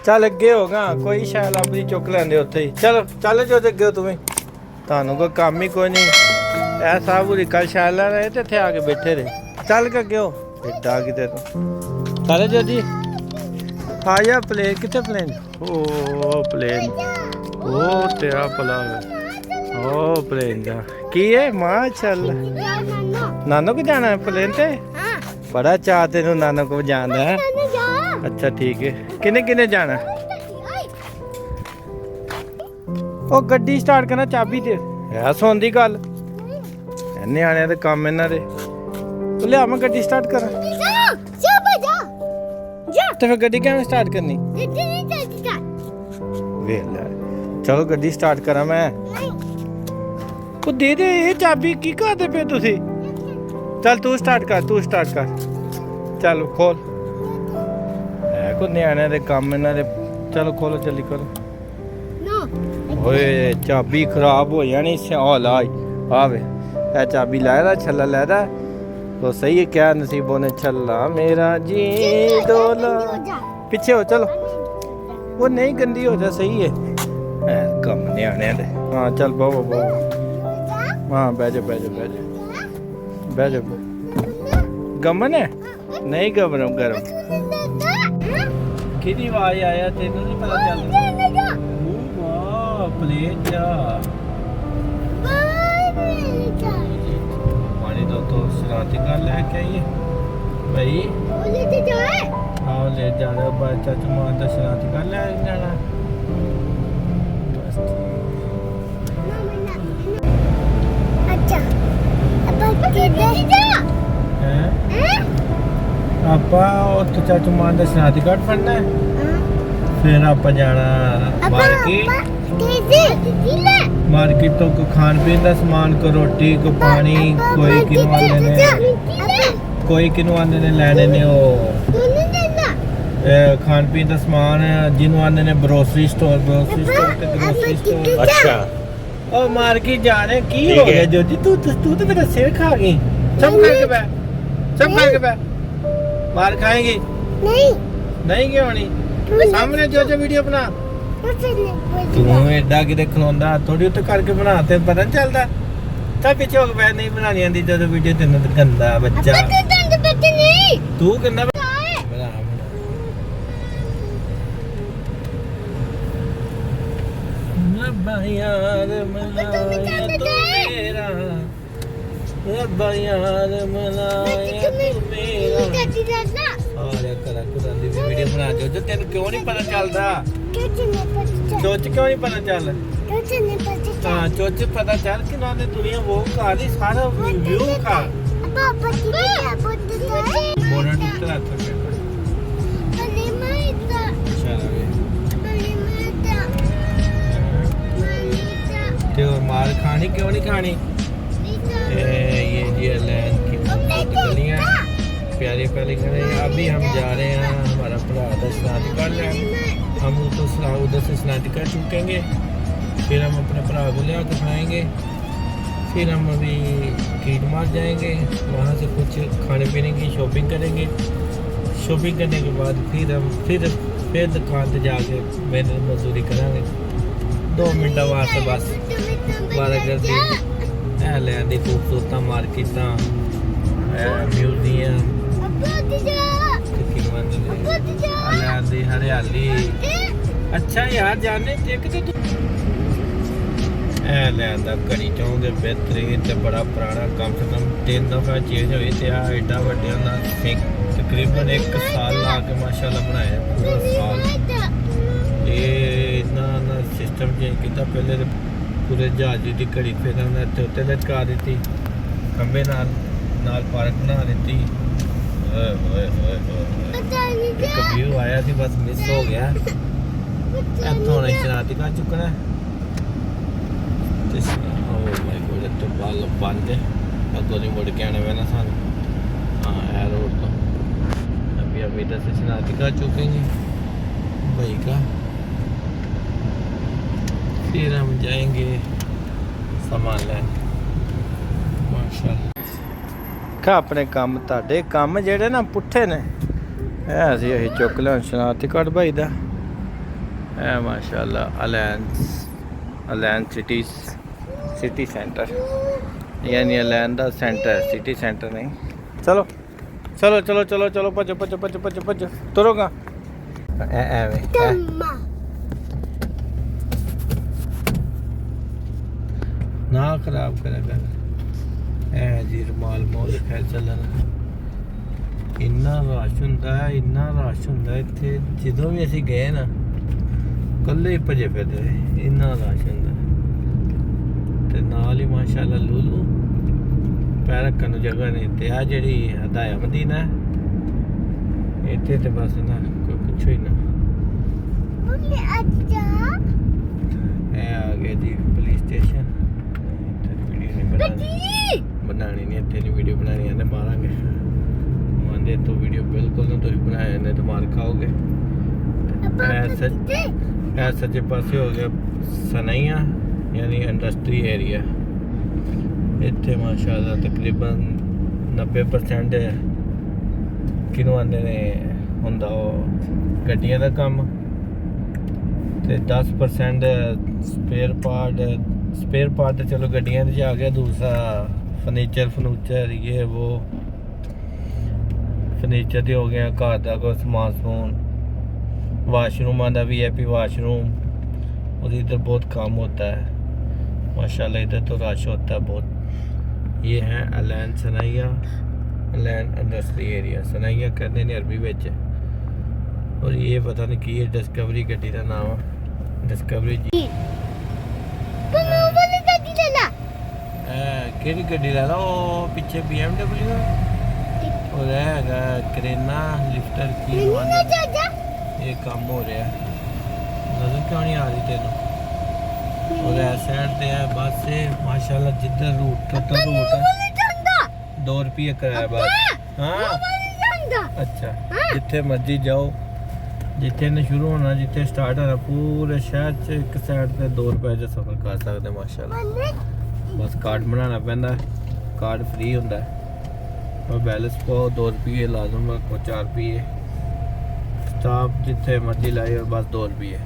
ਚੱਲ ਅੱਗੇ ਹੋਗਾ ਕੋਈ ਸ਼ਾਇਦ ਆਪਣੀ ਚੁੱਕ ਲੈਂਦੇ ਉੱਥੇ ਹੀ। ਚਲੋ ਚੱਲ ਜੋ ਅੱਗੇ ਹੋ ਤੁਸੀਂ, ਤੁਹਾਨੂੰ ਕੋਈ ਕੰਮ ਹੀ ਕੋਈ ਨਹੀਂ। ਇਹ ਸਭ ਪੂਰੀ ਕੱਲ ਸ਼ਾਇਦ ਲੈ ਰਹੇ ਤੇ ਇੱਥੇ ਆ ਕੇ ਬੈਠੇ ਰਹੇ। ਚੱਲ ਕੇ ਅੱਗੇ ਹੋ ਏਡਾ ਕਿਤੇ ਤੂੰ ਚੱਲ ਜੋ ਜੀ। ਆ ਜਾ ਪਲੇਨ ਕਿੱਥੇ ਪਲੇਨ? ਉਹ ਪਲੇਨ ਉਹ ਤੇਰਾ ਭਲਾ ਉਹ ਪਲੇਨ ਦਾ ਕੀ ਹੈ ਮਾਸ਼ਾਅੱਲਾ। ਨਾਨੋ ਕੋ ਜਾਣਾ ਹੈ ਪਲੇਨ ਤੇ? बड़ा चाह तेन नाना को जाना है। अच्छा ठीक है किने किने जाना? ओ गड्डी स्टार्ट करना चाबी दे है सुन दी गल न्याणे दे काम इन्हां दे। लिया मैं गड्डी स्टार्ट करा तो फिर गड्डी किवें स्टार्ट करनी? वेख लै चलो गड्डी स्टार्ट करा मैं। ओ दे दे ये चाबी की करदे पे तुसी? चल तू स्टार्ट कर चल खोल है को न्याणे दे काम इन्हां दे। चलो खोलो जल्दी करो। ओए चाबी खराब हो जानी ला आवे ए चाबी लाया छल्ला लाया तो सही है। क्या नसीबों ने छल्ला मेरा जी डोला पीछे हो। चलो वो नहीं गंदी हो जा सही है कम न्याणे दे। हाँ चल बहु हाँ बह जा गमन है नहीं गरम किदी आवाज आया तेनू नहीं पता चल? प्लेन जा पानी तो शरारती कर लेके आइए भाई। हाँ ले जा रहा बच्चा चुमान तो शरारती कर ले जाना। ਆਪਾਂ ਉੱਥੇ ਚਾਚੂ ਮਾਨ ਦਾ ਸ਼ਨਾਤੀ ਕਾਰਡ ਫੜਨਾ ਹੈ। ਫਿਰ ਆਪਾਂ ਜਾਣਾ ਮਾਰਕੀਟ ਤੋਂ ਕੋ ਖਾਣ ਪੀਣ ਦਾ ਸਮਾਨ ਕੋ ਰੋਟੀ ਕੋ ਪਾਣੀ ਕੋਈ ਕਿਨੂੰ ਆਂਦੇ ਨੇ ਲੈਣੇ ਨੇ ਉਹ ਖਾਣ ਪੀਣ ਦਾ ਸਮਾਨ ਜਿਹਨੂੰ ਆਂਦੇ ਨੇ ਗਰੋਸਰੀ ਸਟੋਰ ਤੇ ਗਰੋਸਰੀ ਸਟੋਰ। ਅੱਛਾ ਉਹ ਮਾਰਕੀਟ ਜਾ ਰਹੇ ਕੀ ਹੋ ਗਿਆ ਜੋਜੀ ਤੂੰ ਤਾਂ ਮੇਰਾ ਸਿਰ ਖਾ ਗਈ। सब खा के बे मार खाएंगी नहीं क्यों नहीं? सामने जो वीडियो बना तू एडा कि खलोंदा थोड़ी उत्ते करके बना ते पता नहीं चलता। सब पीछे हो गए नहीं बनानी आंदी जो वीडियो तेन गंदा बच्चा तू गंदा यार मलाया तू मेरा रब्बा यार मलाया तू मेरा सारे करा कुरान दी वीडियो बना जो तेन क्यों नहीं पता चलदा? चोच क्यों नहीं पता चल? हाँ चोच पता चल कि ना दुनिया वो खा रही सारा व्यू खा बोरा टूटा था तो मार खानी क्यों नहीं खानी? ये जी लैन की गलियाँ प्यारे प्यारे खड़े। अभी हम जा रहे हैं हमारा भरा स्नाति कर लें। हम तो उधर से स्नाति कर चुकेंगे फिर हम अपने भरा को ले आकर खाएँगे। फिर हम अभी कीट मार जाएंगे वहाँ से कुछ खाने पीने की शॉपिंग करेंगे। शॉपिंग करने के बाद फिर हम फिर दुकान पर जाके मेहनत मजदूरी करेंगे। 2 मिनट वास्ते बस 12 कर दी ਲੈਣ ਦੀ ਖੂਬਸੂਰਤ ਮਾਰਕੀਟਾਂ ਮਿਊਜ਼ੀਅਮ ਲੈਣ ਦੀ ਹਰਿਆਲੀ। ਅੱਛਾ ਯਾਰ ਜਾਣੇ ਦੇਖ ਤੇ ਤੂੰ ਇਹ ਲੈਣ ਦਾ ਘੜੀ ਚੌਂਕ ਦੇ ਬਿਹਤਰੀਨ ਤੇ ਬੜਾ ਪੁਰਾਣਾ ਕਮ ਸੇ ਕਮ 3 ਦਫਾ ਚੇਂਜ ਹੋਈ ਤੇ ਆ ਐਡਾ ਵੱਡਿਆਂ ਦਾ ਤਕਰੀਬਨ 1 ਸਾਲ ਲਾ ਕੇ ਮਾਸ਼ਾਅੱਲਾ ਬਣਾਇਆ ਪੂਰਾ ਸਾਲ। ਇਹ ਇतना ਸਿਸਟਮ ਚੇਂਜ ਕੀਤਾ ਪਹਿਲੇ पूरे जहाज की घड़ी फिर उन्हें उत्ते लटका दी खंबे नाल पार्क बना दी। एक व्यू आया थी बस मिस हो गया। इतों शरारती कर चुकना तो बल बंद अगों नहीं मुड़ के आना पैना सानू। हाँ है रोड तो अभी इधर से शरारती कर चुकेंगे भाई का। फिर हम जाएंगे सामान लेने माशाअल्लाह। का अपने काम ताडे काम जेड़े ना पुट्ठे ने ऐ ਅਸੀਂ ਚੁੱਕ ਲਿਆ ਸ਼ਨਾਤੀ ਕੱਢ ਭਾਈ ਦਾ है माशाल्लाह अलैन सिटी सेंटर, यानी अलैन दा सेंटर, सिटी सेंटर नहीं। चलो चलो चलो चलो चलो भजो भजो भजो भजो भजो तुरोगा ना खराब करेगा ऐ जी रुमाल मोल खैर चलन। इन्ना रश हुंदा है, इन्ना रश हुंदा इत्थे, ਜਦੋਂ ਵੀ ਅਸੀਂ ਗਏ ਨਾ ਕੱਲੇ ਹੀ ਭਜੇ ਫਿਰਦੇ, ਇੰਨਾ ਰਸ਼ ਹੁੰਦਾ। ਤੇ ਨਾਲ ਹੀ ਮਾਸ਼ਾਅੱਲਾ ਲੂਲੂ ਪੈਰ ਰੱਖਣ ਨੂੰ ਜਗ੍ਹਾ ਨਹੀਂ। ਤੇ ਆ ਜਿਹੜੀ ਹਦਾਇਆ ਮਦੀਨਾ ਇੱਥੇ ਤੇ ਬਸ ਨਾ ਕੋਈ ਪੁੱਛੋ ਹੀ ਨਾ। ਇਹ ਆ ਗਿਆ ਜੀ ਪੁਲਿਸ ਸਟੇਸ਼ਨ। बनानी नहीं इतने वीडियो बनानी है मारांगे मानते तो वीडियो बिल्कुल ना तुम बनाए ने तो मार खाओगे। सज्जे पासे हो गया सनैया यानी इंडस्ट्री एरिया। इतने माशाल्लाह तकरीबन 90% किनों आंदे ने हुंदा गड्डियां दा काम ते 10% स्पेयर पार्ट तो चलो गड्डियां च आ गया। दूसरा फर्नीचर ये वो फर्नीचर ते हो गया, घर का कोई समान वाशरूम का VIP वाशरूम और इधर बहुत काम होता है माशाल्लाह। इधर तो रश होता है बहुत। ये है Al Ain Sanaiya, Al Ain industry area. Sanaiya कहते हैं अरबी में। और ये पता नहीं की है, डिस्कवरी गड्डी का नाम है, डिस्कवरी जी। केड़ी गड्डी ला लो पीछे BMW और है करेना लिफ्टर की ये काम हो रहा है। नजर क्यों नहीं आ रही तेन। और इस साइड पे है बस से माशाल्लाह जिधर रूट टोटल रूट है 2 रुपये किराया बस। हाँ अच्छा जिथे मर्जी जाओ, जिथे ने शुरू होना जिथे स्टार्ट होना पूरे शहर च एक साइड पे 2 रुपए च सफर कर सकते माशाल्लाह। बस कार्ड बनाना पैंदा, कार्ड फ्री होंदा है और बैलेंस पाओ 2 रुपये लाजम रखो, 4 रुपये स्टाफ जिथे मर्जी लाए और बस 2 रुपये।